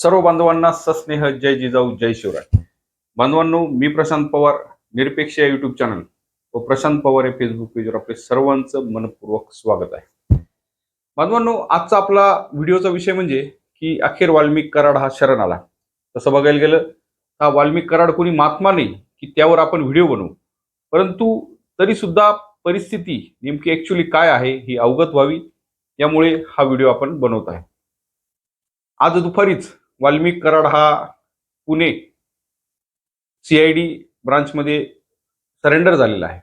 सर्व बांधवांना सस्नेह जय जिजाऊ जय शिवराय. बांधवांनो, मी प्रशांत पवार, निरपेक्ष या युट्यूब चॅनल व प्रशांत पवार या फेसबुक पेजवर आपले सर्वांचं मनपूर्वक स्वागत आहे. बांधवांनो, आजचा आपला व्हिडिओचा विषय म्हणजे की अखेर वाल्मिक कराड हा शरण आला. तसं बघायला गेलं हा वाल्मिक कराड कोणी महात्मा नाही की त्यावर आपण व्हिडिओ बनवू, परंतु तरी सुद्धा परिस्थिती नेमकी ऍक्च्युली काय आहे ही अवगत व्हावी, यामुळे हा व्हिडिओ आपण बनवत आहे. आज दुपारीच वाल्मिक कराड हा पुणे सीआयडी ब्रांचमध्ये सरेंडर झालेला आहे.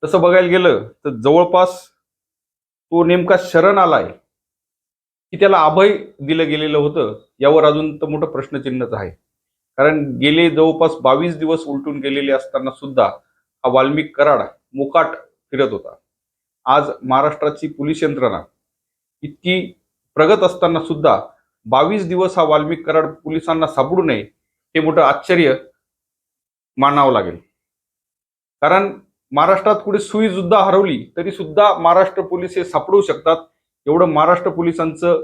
तसं बघायला गेलं तर जवळपास तो नेमका शरण आलाय की त्याला अभय दिलं गेलेलं होतं, यावर अजून तर मोठं प्रश्नचिन्हच आहे. कारण गेले जवळपास 22 दिवस उलटून गेलेले असताना सुद्धा हा वाल्मिक कराड मोकाट फिरत होता. आज महाराष्ट्राची पोलीस यंत्रणा इतकी प्रगत असताना सुद्धा 22 दिवस हा वाल्मिक कराड पोलिसांना सापडू नये हे मोठं आश्चर्य मानावं लागेल. कारण महाराष्ट्रात कुठे सुई सुद्धा हरवली तरी सुद्धा महाराष्ट्र पोलीस हे सापडू शकतात, एवढं महाराष्ट्र पोलिसांचं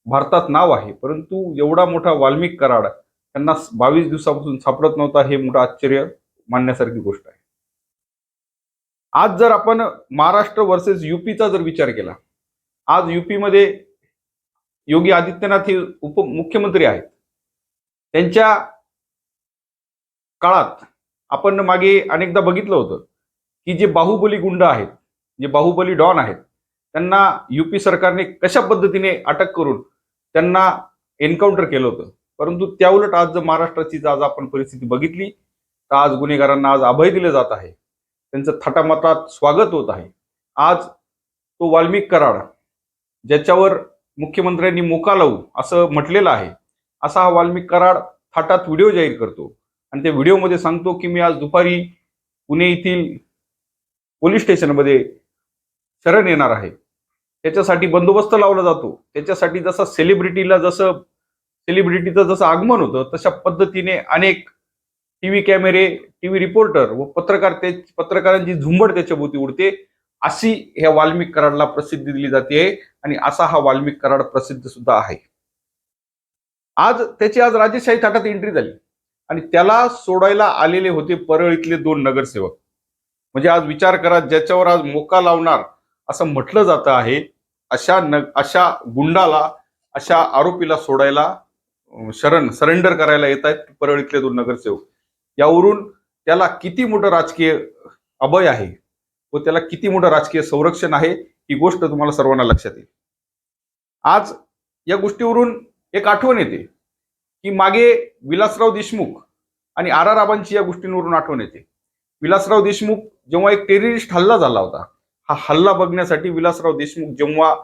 भारतात नाव आहे. परंतु एवढा मोठा वाल्मिक कराड त्यांना 22 दिवसापासून सापडत नव्हता, हे मोठं आश्चर्य मानण्यासारखी गोष्ट आहे. आज जर आपण महाराष्ट्र वर्सेस युपीचा जर विचार केला, आज युपीमध्ये योगी आदित्यनाथ हे उपमुख्यमंत्री आहेत. त्यांच्या काळात आपण मागे अनेकदा बघितलं होतं की जे बाहुबली गुंड आहेत, जे बाहुबली डॉन आहेत, त्यांना युपी सरकारने कशा पद्धतीने अटक करून त्यांना एन्काउंटर केलं होतं. परंतु त्याउलट आज जर महाराष्ट्राची आज आपण परिस्थिती बघितली तर आज गुन्हेगारांना आज अभय दिले जात आहे, त्यांचं थाटामाटात स्वागत होत आहे. आज तो वाल्मिक कराड ज्याच्यावर मुख्यमंत्र्यांनी मोका लावू असं म्हटलेलं आहे, असा हा वाल्मिक कराड थाटात व्हिडिओ जाहीर करतो आणि त्या व्हिडिओमध्ये सांगतो की मी आज दुपारी पुणे येथील पोलीस स्टेशनमध्ये शरण येणार आहे. त्याच्यासाठी बंदोबस्त लावला जातो. त्याच्यासाठी जसं सेलिब्रिटीचं जसं आगमन होतं तशा पद्धतीने अनेक टीव्ही कॅमेरे, टीव्ही रिपोर्टर व पत्रकारांची झुंबड त्याच्या भोवती उडते. अशी ह्या वाल्मिक कराडला प्रसिद्धी दिली जाते आणि असा हा वाल्मिक कराड प्रसिद्ध सुद्धा आहे. आज त्याची आज राजेशाही थाटात एंट्री झाली आणि त्याला सोडायला आलेले होते परळीतले 2 नगरसेवक. म्हणजे आज विचार करा, ज्याच्यावर आज मोका लावणार असं म्हटलं जातं आहे, अशा गुंडाला, अशा आरोपीला सोडायला सरेंडर करायला येत आहेत परळीतले 2 नगरसेवक. यावरून त्याला किती मोठं राजकीय अभय आहे व त्याला किती मोठं राजकीय संरक्षण आहे ही गोष्ट तुम्हाला सर्वांना लक्षात येईल. आज या गोष्टीवरून एक आठवण येते की मागे विलासराव देशमुख आणि आर आबांची या गोष्टींवरून आठवण येते. विलासराव देशमुख जेव्हा एक टेररिस्ट हल्ला झाला होता, हा हल्ला बघण्यासाठी विलासराव देशमुख जेव्हा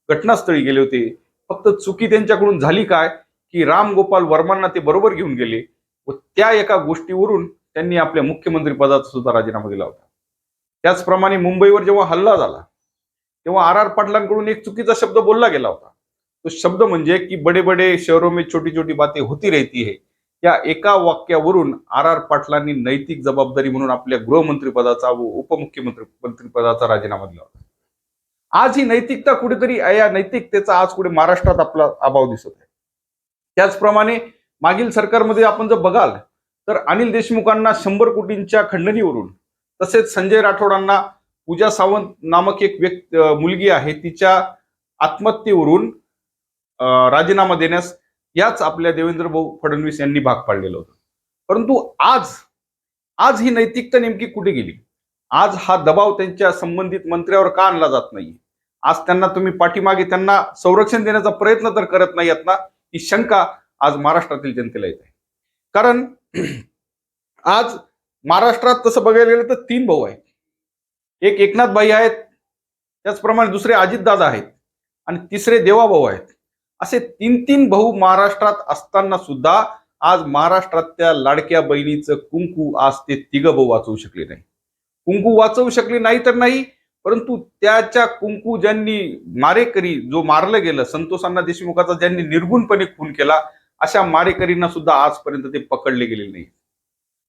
घटनास्थळी गेले होते, फक्त चुकी त्यांच्याकडून झाली काय की राम गोपाल वर्मांना ते बरोबर घेऊन गेले व त्या एका गोष्टीवरून त्यांनी आपल्या मुख्यमंत्री पदाचा सुद्धा राजीनामा दिला होता. त्याचप्रमाणे मुंबईवर जेव्हा हल्ला झाला तेव्हा आर पाटलांकडून एक चुकीचा शब्द बोलला गेला होता. तो शब्द म्हणजे की बडे बडे शहरों में छोटी छोटी बातें होती रहती है. या एका वाक्यावरून आर पाटलांनी नैतिक जबाबदारी म्हणून आपल्या गृहमंत्री पदाचा व उपमुख्यमंत्री पदाचा राजीनामा दिला होता. आज ही नैतिकता कुठेतरी, या नैतिकतेचा आज कुठे महाराष्ट्रात आपला अभाव दिसत आहे. त्याचप्रमाणे मागील सरकारमध्ये आपण जर बघाल तर अनिल देशमुखांना 100 कोटींच्या खंडणीवरून, तसेच संजय राठोडांना पूजा सावंत नामक एक मुलगी आहे तिच्या आत्महत्येवरून राजीनामा देण्यास याच आपल्या देवेंद्र भाऊ फडणवीस यांनी भाग पाडलेलं होतं. परंतु आज ही नैतिकता नेमकी कुठे गेली? आज हा दबाव त्यांच्या संबंधित मंत्र्यावर का आणला जात नाही? आज त्यांना तुम्ही पाठीमागे त्यांना संरक्षण देण्याचा प्रयत्न तर करत नाही आहेत ना, ही शंका आज महाराष्ट्रातील जनतेला येत आहे. कारण आज महाराष्ट्रात तसं बघायला गेलं तर 3 भाऊ आहेत. एक एकनाथ भाई आहेत, त्याचप्रमाणे दुसरे अजितदादा आहेत आणि तिसरे देवाभाऊ आहेत. असे 3 भाऊ महाराष्ट्रात असताना सुद्धा आज महाराष्ट्रातल्या लाडक्या बहिणीचं कुंकू आज ते 3 भाऊ वाचवू शकले नाही. कुंकू वाचवू शकले नाही तर नाही, परंतु त्याच्या कुंकू ज्यांनी मारेकरी, जो मारलं गेलं, संतोष अण्णा देशमुखाचा ज्यांनी निर्गुणपणे खून केला, अशा मारेकरींना सुद्धा आजपर्यंत ते पकडले गेलेले नाही.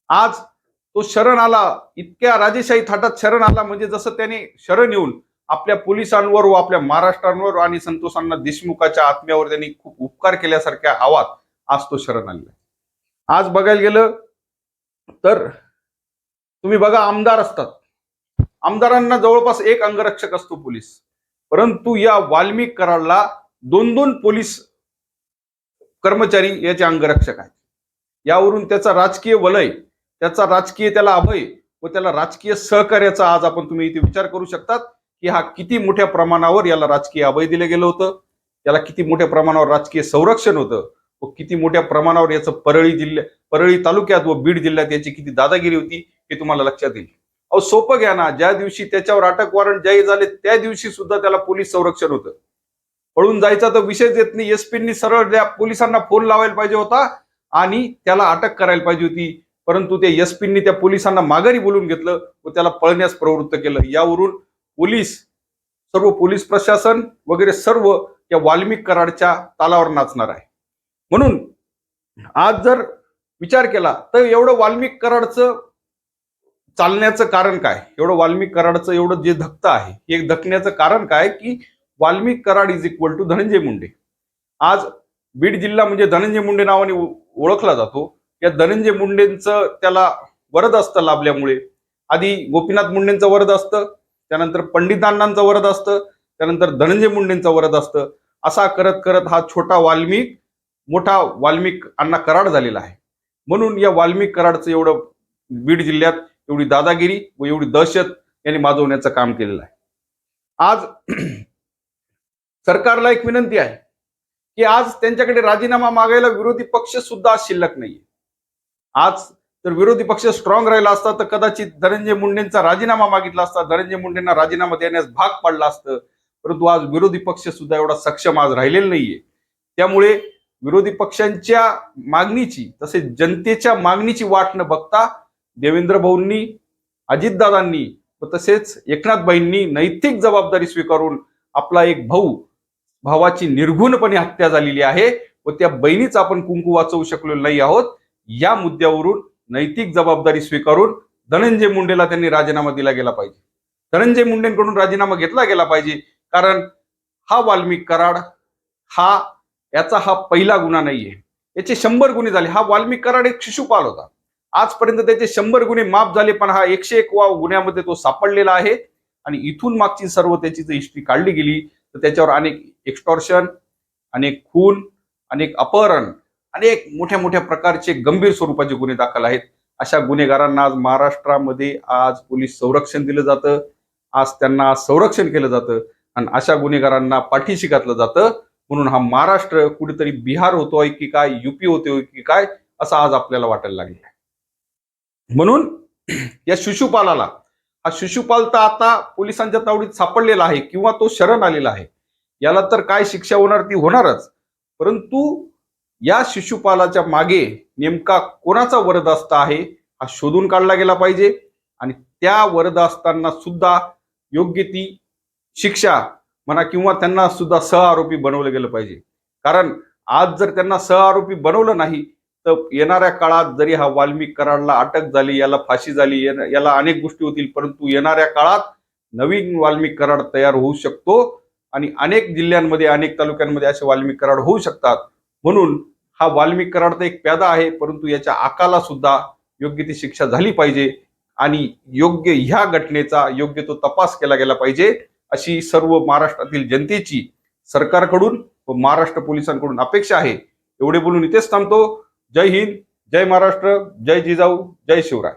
आज तो शरण आला, इतक्या राजेशाही थाटात शरण आला, म्हणजे जसं त्याने शरण येऊन आपल्या पोलिसांवर व आपल्या महाराष्ट्रांवर आणि संतोष अण्णा देशमुखाच्या आत्म्यावर त्यांनी खूप उपकार केल्यासारख्या आवाज आज तो शरण आलेला आहे. आज बघायला गेलं तर तुम्ही बघा, आमदार असतात, आमदारांना जवळपास एक अंगरक्षक असतो पोलीस, परंतु या वाल्मिक कराडला 2-2 पोलीस कर्मचारी याचे अंगरक्षक आहेत. यावरून त्याचा राजकीय वलय, त्याचा राजकीय त्याला अभय व त्याला राजकीय सहकार्याचा आज आपण तुम्ही इथे विचार करू शकतात की हा किती मोठ्या प्रमाणावर याला राजकीय अभय दिलं गेलं होतं, याला किती मोठ्या प्रमाणावर राजकीय संरक्षण होतं व किती मोठ्या प्रमाणावर याचं परळी तालुक्यात व बीड जिल्ह्यात याची किती दादागिरी होती हे तुम्हाला लक्षात येईल. अहो सोपं घ्या ना, ज्या दिवशी त्याच्यावर अटक वॉरंट जाहीर झाले त्या दिवशी सुद्धा त्याला पोलीस संरक्षण होतं. पळून जायचा तर विषयच येत नाही. एसपींनी सरळ त्या पोलिसांना फोन लावायला पाहिजे होता आणि त्याला अटक करायला पाहिजे होती, परंतु त्या एसपींनी त्या पोलिसांना माघारी बोलून घेतलं व त्याला पळण्यास प्रवृत्त केलं. यावरून सर्व पोलीस प्रशासन वगैरे सर्व या वाल्मिक कराडच्या तालावर नाचणार आहे. म्हणून आज जर विचार केला तर एवढं वाल्मिक कराडचं चालण्याचं कारण काय, एवढं वाल्मिक कराडचं एवढं जे धकतं आहे, हे धकण्याचं कारण काय की Valmik Karad is equal to Dhananjay Munde. आज बीड जिल्हा म्हणजे धनंजय मुंडे नावाने ओळखला जातो. या धनंजय मुंडेंचं त्याला वरद असतं लाभल्यामुळे. आधी गोपीनाथ मुंडेंचं वरद असतं, त्यानंतर पंडितांनांचं वरद असतं, त्यानंतर धनंजय मुंडेंचं वरद असतं. असा करत करत हा छोटा वाल्मिक मोठा वाल्मिक अण्णा कराड झालेला आहे. म्हणून या वाल्मिक कराडचं एवढं बीड जिल्ह्यात एवढी दादागिरी व एवढी दहशत यांनी माजवण्याचं काम केलेलं आहे. आज सरकारला एक विनंती आहे की आज त्यांच्याकडे राजीनामा मागायला विरोधी पक्ष सुद्धा शिल्लक नाहीये. आज जर विरोधी पक्ष स्ट्रॉंग राहिला असता तर कदाचित धनंजय मुंडेंचा राजीनामा मागितला असता, धनंजय मुंडेंना राजीनामा देण्यास भाग पडला असतं. परंतु आज विरोधी पक्ष सुद्धा एवढा सक्षम आज राहिलेला नाहीये. त्यामुळे विरोधी पक्षांच्या मागणीची तसेच जनतेच्या मागणीची वाट न बघता देवेंद्र भाऊंनी, अजितदादांनी व तसेच एकनाथबाईंनी नैतिक जबाबदारी स्वीकारून आपला एक भावाची निर्घुणपणे हत्या झालेली आहे व त्या बहिणीच आपण कुंकू वाचवू शकलो नाही आहोत. या मुद्द्यावरून नैतिक जबाबदारी स्वीकारून धनंजय मुंडेला त्यांनी राजीनामा दिला गेला पाहिजे. धनंजय मुंडेंकडून राजीनामा घेतला गेला पाहिजे. कारण हा वाल्मिक कराड याचा हा पहिला गुन्हा नाहीये, याचे 100 गुन्हे झाले. हा वाल्मिक कराड एक शिशुपाल होता. आजपर्यंत त्याचे 100 गुन्हे माफ झाले, पण हा 101वा गुन्ह्यामध्ये तो सापडलेला आहे. आणि इथून मागची सर्व त्याची जर हिस्ट्री काढली गेली तर त्याच्यावर अनेक एक्स्टॉर्शन, अनेक खून, अनेक अपहरण, अनेक मोठ्या मोठ्या प्रकारचे गंभीर स्वरूपाचे गुन्हे दाखल आहेत. अशा गुन्हेगारांना आज महाराष्ट्रामध्ये आज पोलीस संरक्षण दिलं जातं. आज त्यांना संरक्षण केलं जातं आणि अशा गुन्हेगारांना पाठीशी घातलं जातं. म्हणून हा महाराष्ट्र कुठेतरी बिहार होतोय की काय, युपी होतोय की काय, असं आज आपल्याला वाटायला लागले आहे. म्हणून या शिशुपालाला, हा शिशुपाल तर आता पोलिसांच्या तावडीत सापडलेला आहे किंवा तो शरण आलेला आहे. याला तर काय शिक्षा होणार ती होणारच, परंतु या शिशुपालाच्या मागे नेमका कोणाचा वरदहस्त आहे हा शोधून काढला गेला पाहिजे. आणि त्या वरदहस्तांना सुद्धा योग्य ती शिक्षा म्हणा किंवा त्यांना सुद्धा सहआरोपी बनवलं गेलं पाहिजे. कारण आज जर त्यांना सहआरोपी बनवलं नाही तर येणाऱ्या काळात जरी हा वाल्मिक कराडला अटक झाली, याला फाशी झाली, याला अनेक गोष्टी होतील, परंतु येणाऱ्या काळात नवीन वाल्मिक कराड तयार होऊ शकतो आणि अनेक जिल्ह्यांमध्ये, अनेक तालुक्यांमध्ये असे वाल्मिक कराड होऊ शकतात. म्हणून हा वाल्मिक कराड तर एक प्यादा आहे, परंतु याच्या आकाला सुद्धा योग्य ती शिक्षा झाली पाहिजे आणि योग्य ह्या घटनेचा योग्य तो तपास केला गेला पाहिजे, अशी सर्व महाराष्ट्रातील जनतेची सरकारकडून व महाराष्ट्र पोलिसांकडून अपेक्षा आहे. एवढे बोलून इथेच थांबतो. जय हिंद, जय महाराष्ट्र, जय जिजाऊ, जय शिवराय.